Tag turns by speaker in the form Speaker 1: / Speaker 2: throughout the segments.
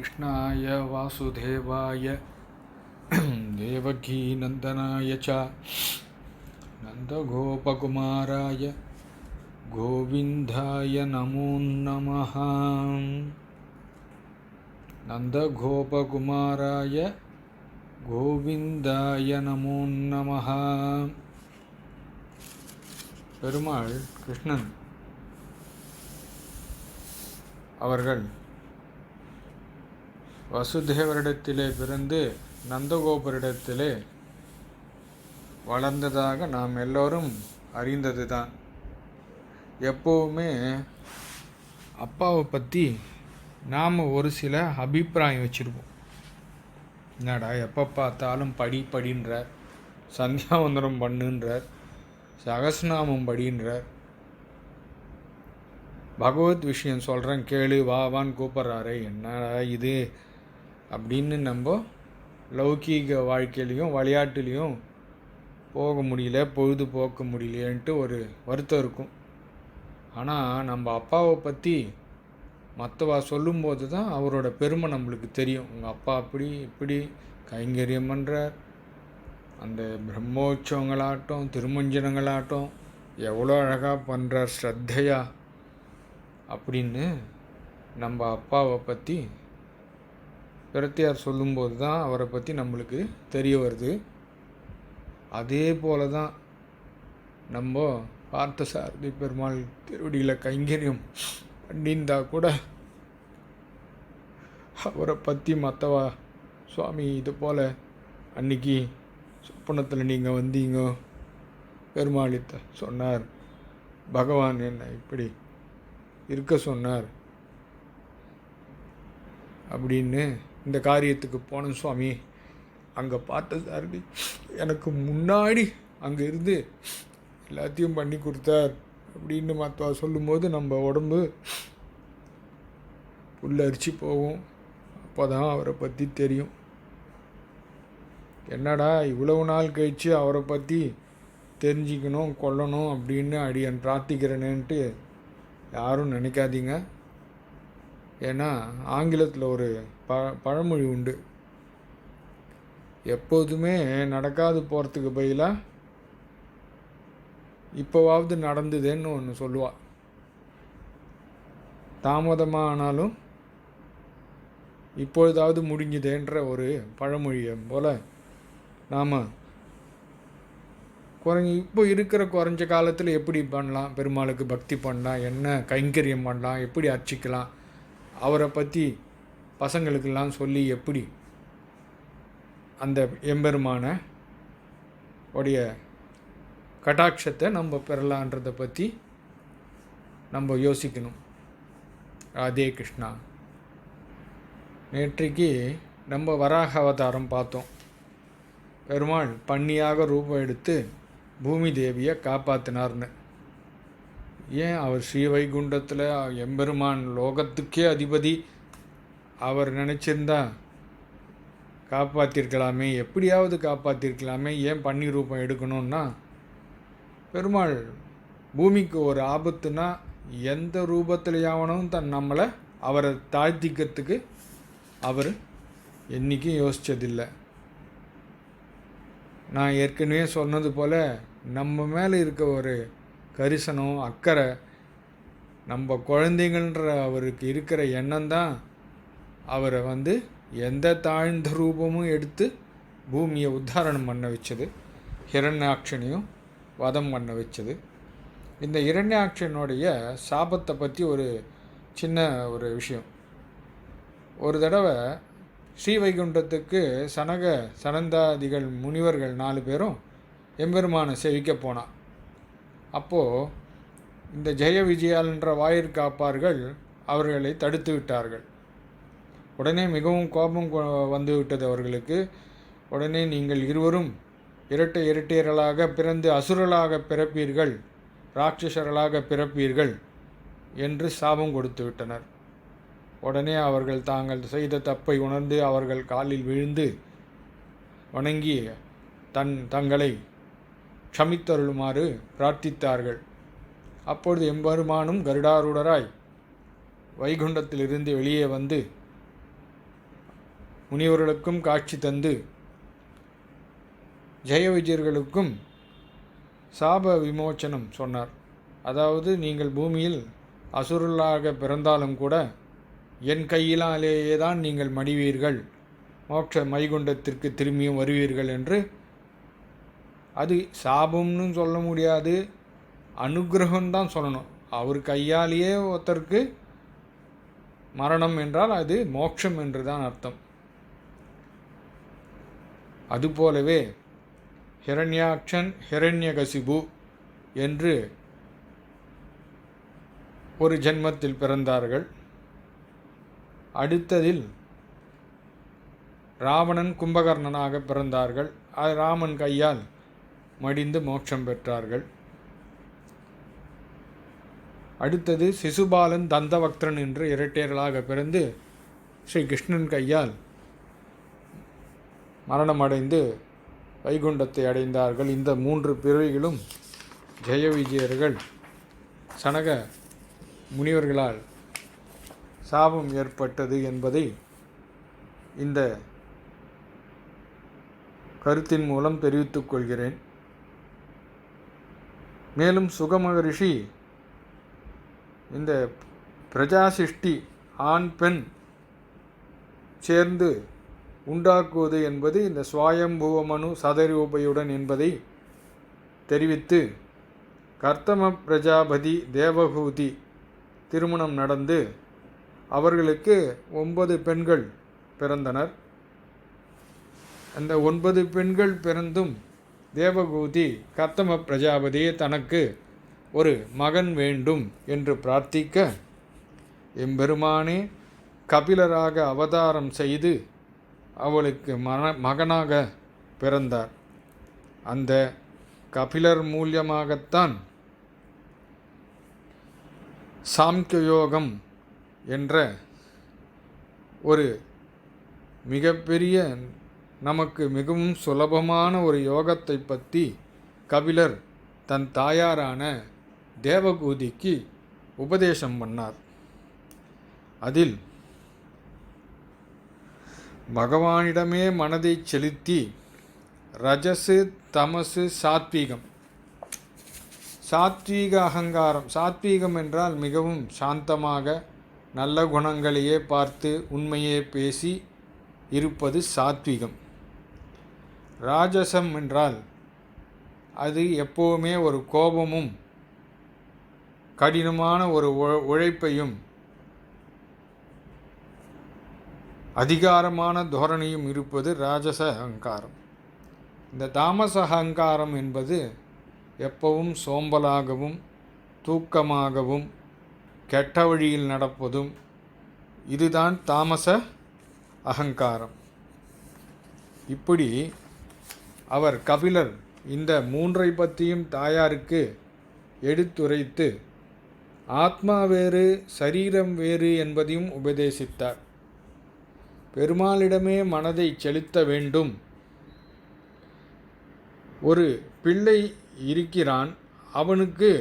Speaker 1: कृष्णाय वासुदेवाय देवकीनन्दनाय च नन्दगोपकुमाराय गोविन्दाय नमो नमः। नन्दगोपकुमाराय गोविन्दाय नमो नमः. பெருமாள் கிருஷ்ணன் அவர்கள் வசுதேவரிடத்திலே பிறந்து நந்தகோபரிடத்திலே வளர்ந்ததாக நாம் எல்லோரும் அறிந்தது தான். எப்போவுமே அப்பாவை பற்றி நாம் ஒரு சில அபிப்பிராயம் வச்சுருப்போம். என்னடா எப்போ பார்த்தாலும் படின்றார், சந்தியாவந்தனம் பண்ணுன்றார், சகஸ்நாமம் படின்றார், பகவத் விஷயம் சொல்கிறேன் கேளு வான்னு கூப்பிட்றாரு, என்னடா இது அப்படின்னு நம்ம லௌகீக வாழ்க்கையிலையும் விளையாட்டுலேயும் போக முடியல, பொழுதுபோக்க முடியலேன்ட்டு ஒரு வருத்தம் இருக்கும். ஆனால் நம்ம அப்பாவை பற்றி மற்றவா சொல்லும்போது தான் அவரோட பெருமை நம்மளுக்கு தெரியும். உங்கள் அப்பா அப்படி இப்படி கைங்கரியம் பண்ணுறார், அந்த பிரம்மோற்சவங்களாகட்டும் திருமஞ்சனங்களாகட்டும் எவ்வளோ அழகாக பண்ணுறார் ஸ்ரத்தையா அப்படின்னு நம்ம அப்பாவை பற்றி பிரத்தியார் சொல்லும்போது தான் அவரை பற்றி நம்மளுக்கு தெரிய வருது. அதே போல தான் நம்ம பார்த்தசாரதி பெருமாள் திருவடியில் கைங்கரியம் பண்ணியிருந்தா கூட அவரை பற்றி மற்றவா சுவாமி இது போல் அன்னைக்கு சொப்பனத்தில் நீங்கள் வந்தீங்க, பெருமாளித்த சொன்னார், பகவான் என்ன இப்படி இருக்க சொன்னார் அப்படின்னு இந்த காரியத்துக்கு போனேன் சுவாமி, அங்கே பார்த்தசாரதி எனக்கு முன்னாடி அங்கே இருந்து எல்லாத்தையும் பண்ணி கொடுத்தார் அப்படின்னு மற்றவா சொல்லும்போது நம்ம உடம்பு புல்லரிச்சு போகும். அப்போ தான் அவரை பற்றி தெரியும். என்னடா இவ்வளவு நாள் கழித்து அவரை பற்றி தெரிஞ்சிக்கணும் கொள்ளணும் அப்படின்னு அடியன் பிரார்த்திக்கிறேனேன்ட்டு யாரும் நினைக்காதீங்க. ஏன்னா ஆங்கிலத்தில் ஒரு பழமொழி உண்டு, எப்போதுமே நடக்காது போகிறதுக்கு பதிலாக இப்போவாவது நடந்ததுன்னு ஒன்று சொல்லுவாள். தாமதமாக ஆனாலும் இப்பொழுதாவது முடிஞ்சுதேன்ற ஒரு பழமொழியை போல் நாம் இப்போ இருக்கிற குறைஞ்ச காலத்தில் எப்படி பண்ணலாம், பெருமாளுக்கு பக்தி பண்ணலாம், என்ன கைங்கரியம் பண்ணலாம், எப்படி அர்ச்சிக்கலாம், அவரை பற்றி பசங்களுக்கெல்லாம் சொல்லி எப்படி அந்த எம்பெருமான உடைய கடாட்சத்தை நம்ம பெறலான்றதை பற்றி நம்ம யோசிக்கணும். ராதே கிருஷ்ணா. நேற்றைக்கு நம்ம வராக அவதாரம் பார்த்தோம். பெருமாள் பன்னியாக ரூபம் எடுத்து பூமி தேவியை காப்பாற்றினார்னு. ஏன் அவர் ஸ்ரீ வைகுண்டத்தில் எம்பெருமான் லோகத்துக்கே அதிபதி, அவர் நினச்சிருந்தா காப்பாற்றிருக்கலாமே, எப்படியாவது காப்பாற்றிருக்கலாமே, ஏன் பன்னி ரூபம் எடுக்கணும்னா, பெருமாள் பூமிக்கு ஒரு ஆபத்துனா எந்த ரூபத்திலேயாவனும் நம்மளை அவரை தாழ்த்திக்கிறதுக்கு அவர் என்றைக்கும் யோசித்ததில்லை. நான் ஏற்கனவே சொன்னது போல் நம்ம மேலே இருக்க ஒரு கரிசனம் அக்கறை, நம்ம குழந்தைங்கள்ன்ற அவருக்கு இருக்கிற எண்ணம் தான் அவரை எந்த தாழ்ந்த ரூபமும் எடுத்து பூமியை உத்தாரணம் பண்ண வச்சது, ஹிரண்யாட்சனையும் வதம் பண்ண வச்சது. இந்த ஹிரண்யாட்சனுடைய சாபத்தை பற்றி ஒரு சின்ன ஒரு விஷயம். ஒரு தடவை ஸ்ரீவைகுண்டத்துக்கு சனந்தாதிகள் முனிவர்கள் 4 பேரும் எம்பெருமானை சேவிக்க போனான். அப்போது இந்த ஜெய விஜயால்ன்ற வாயிற்காப்பார்கள் அவர்களை தடுத்து விட்டார்கள். உடனே மிகவும் கோபம் வந்து விட்டது அவர்களுக்கு. உடனே நீங்கள் இருவரும் இரட்டையர்களாக பிறந்து அசுரலாக பிறப்பீர்கள், ராட்சசர்களாக பிறப்பீர்கள் என்று சாபம் கொடுத்து விட்டனர். உடனே அவர்கள் தாங்கள் செய்த தப்பை உணர்ந்து அவர்கள் காலில் விழுந்து வணங்கி தங்களை க்ஷமித்தருளுமாறு பிரார்த்தித்தார்கள். அப்பொழுது எம்பெருமானும் கருடாரூடராய் வைகுண்டத்திலிருந்து வெளியே வந்து முனிவர்களுக்கும் காட்சி தந்து ஜெய விஜயர்களுக்கும் சாப விமோச்சனம் சொன்னார். அதாவது நீங்கள் பூமியில் அசுரர்களாக பிறந்தாலும் கூட என் கையிலாலேயே தான் நீங்கள் மடிவீர்கள், மோட்ச மைகுண்டத்திற்கு திரும்பியும் வருவீர்கள் என்று. அது சாபம்னு சொல்ல முடியாது, அனுகிரகம்தான் சொல்லணும். அவர் கையாலேயே ஒருத்தருக்கு மரணம் என்றால் அது மோட்சம் என்று தான் அர்த்தம். அதுபோலவே ஹிரண்யாக்ஷன் ஹிரண்யகசிபு என்று ஒரு ஜென்மத்தில் பிறந்தார்கள். அடுத்ததில் ராவணன் கும்பகர்ணனாக பிறந்தார்கள். ராமன் கையால் மடிந்து மோட்சம் பெற்றார்கள். அடுத்தது சிசுபாலன் தந்தவக்திரன் என்று இரட்டையர்களாக பிறந்து ஸ்ரீ கிருஷ்ணன் கையால் மரணமடைந்து வைகுண்டத்தை அடைந்தார்கள். இந்த 3 பிறவிகளும் ஜெய விஜயர்கள் சனக முனிவர்களால் சாபம் ஏற்பட்டது என்பதை இந்த கருத்தின் மூலம் தெரிவித்துக் கொள்கிறேன். மேலும் சுக மகரிஷி இந்த பிரஜாசிஷ்டி ஆண் பெண் சேர்ந்து உண்டாக்குவது என்பது இந்த சுவாயம்புவமனு சதரூபையுடன் என்பதை தெரிவித்து கர்த்தம பிரஜாபதி தேவகூதி திருமணம் நடந்து அவர்களுக்கு 9 பெண்கள் பிறந்தனர். அந்த 9 பெண்கள் பிறந்தும் தேவகூதி கர்த்தம பிரஜாபதியை தனக்கு ஒரு மகன் வேண்டும் என்று பிரார்த்திக்க எம்பெருமானே கபிலராக அவதாரம் செய்து அவளுக்கு மகனாக பிறந்தார். அந்த கபிலர் மூலியமாகத்தான் சாம்கியோகம் என்ற ஒரு மிகப்பெரிய நமக்கு மிகவும் சுலபமான ஒரு யோகத்தை பற்றி கபிலர் தன் தாயாரான தேவகூதிக்கு உபதேசம் பண்ணார். அதில் பகவானிடமே மனதை செலுத்தி ரஜசு தமசு சாத்வீகம், சாத்வீக அகங்காரம், சாத்வீகம் என்றால் மிகவும் சாந்தமாக நல்ல குணங்களையே பார்த்து உண்மையே பேசி இருப்பது சாத்வீகம். ராஜசம் என்றால் அது எப்போவுமே ஒரு கோபமும் கடினமான ஒரு உழைப்பையும் அதிகாரமான தோரணையும் இருப்பது ராஜச அகங்காரம். இந்த தாமச அகங்காரம் என்பது எப்பவும் சோம்பலாகவும் தூக்கமாகவும் கெட்ட வழியில் நடப்பதும், இதுதான் தாமச அகங்காரம். இப்படி அவர் கபிலர் இந்த 3ஐ பற்றியும் தாயாருக்கு எடுத்துரைத்து ஆத்மா வேறு சரீரம் வேறு என்பதையும் உபதேசித்தார். பெருமாளிடமே மனதை செலுத்த வேண்டும். ஒரு பிள்ளை இருக்கிறான், அவனுக்கு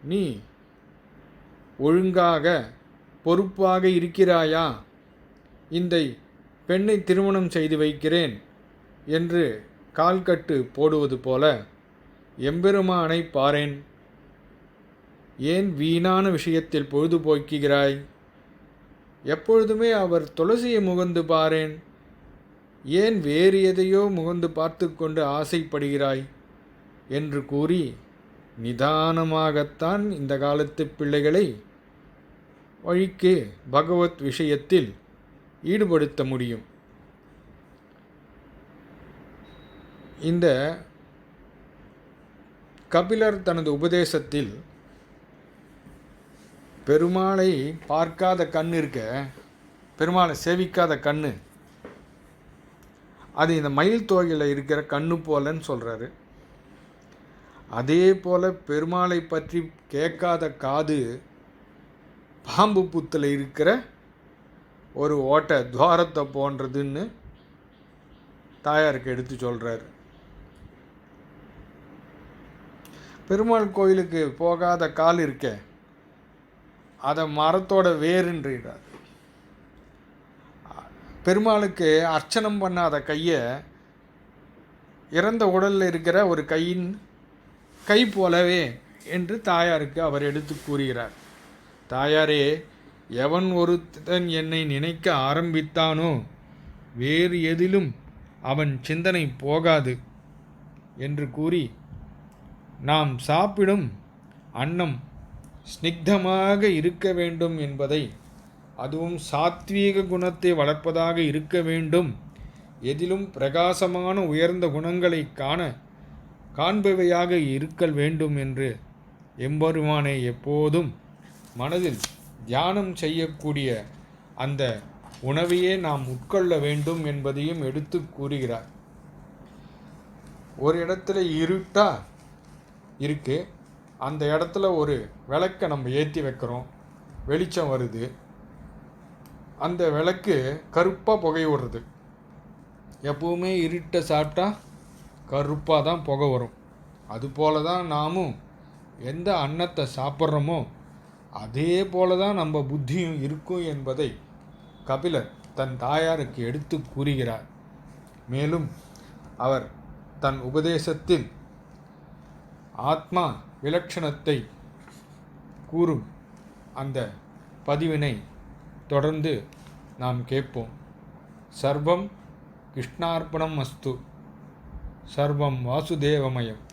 Speaker 1: நீ ஒழுங்காக பொறுப்பாக இருக்கிறாயா, இந்த பெண்ணை திருமணம் செய்து வைக்கிறேன் என்று கால்கட்டு போடுவது போல எம்பெருமானை பாரேன், ஏன் வீணான விஷயத்தில் பொழுதுபோக்குகிறாய், எப்பொழுதுமே அவர் துளசியை முகந்து பாரேன், ஏன் வேறு எதையோ முகந்து பார்த்து கொண்டு ஆசைப்படுகிறாய் என்று கூறி நிதானமாகத்தான் இந்த காலத்து பிள்ளைகளை வழிக்கு பகவத் விஷயத்தில் ஈடுபடுத்த முடியும். இந்த கபிலர் தனது உபதேசத்தில் பெருமாளை பார்க்காத கண் இருக்க, பெருமாளை சேவிக்காத கண்ணு, அது இந்த மயில் தோகையில் இருக்கிற கண்ணு போலன்னு சொல்கிறாரு. அதே போல் பெருமாளை பற்றி கேட்காத காது பாம்பு புத்தில் இருக்கிற ஒரு ஓட்டை துவாரத்தை போன்றதுன்னு தாயாருக்கு எடுத்து சொல்கிறார். பெருமாள் கோயிலுக்கு போகாத கால் இருக்க, அதை மரத்தோட வேறுன்றார். பெருமாளுக்கு அர்ச்சனம் பண்ணாத கையை இறந்த உடலில் இருக்கிற ஒரு கையின் கை போலவே என்று தாயாருக்கு அவர் எடுத்து கூறுகிறார். தாயாரே, எவன் ஒருத்தன் என்னை நினைக்க ஆரம்பித்தானோ வேறு எதிலும் அவன் சிந்தனை போகாது என்று கூறி, நாம் சாப்பிடும் அன்னம் ஸ்னிக்தமாக இருக்க வேண்டும் என்பதை, அதுவும் சாத்வீக குணத்தை வளர்ப்பதாக இருக்க வேண்டும், எதிலும் பிரகாசமான உயர்ந்த குணங்களை காண்பவையாக இருக்கல் வேண்டும் என்று எம்பெருமானை எப்போதும் மனதில் தியானம் செய்யக்கூடிய அந்த உணவையே நாம் உட்கொள்ள வேண்டும் என்பதையும் எடுத்து கூறுகிறார். ஒரு இடத்துல இருட்டா இருக்கு, அந்த இடத்துல ஒரு விளக்கை நம்ம ஏற்றி வைக்கிறோம், வெளிச்சம் வருது, அந்த விளக்கு கருப்பாக புகை விடுறது. எப்பவுமே இருட்டை சாப்பிட்டா கருப்பாக தான் புகை வரும். அதுபோல தான் நாமும் எந்த அன்னத்தை சாப்பிட்றோமோ அதே போல தான் நம்ம புத்தியும் இருக்கும் என்பதை கபிலர் தன் தாயாருக்கு எடுத்து கூறுகிறார். மேலும் அவர் தன் உபதேசத்தில் ஆத்மா விலட்சணத்தை கூறும் அந்த பதிவினை தொடர்ந்து நாம் கேட்போம். சர்வம் கிருஷ்ணார்ப்பணம் அஸ்து. சர்வம் வாசுதேவமயம்.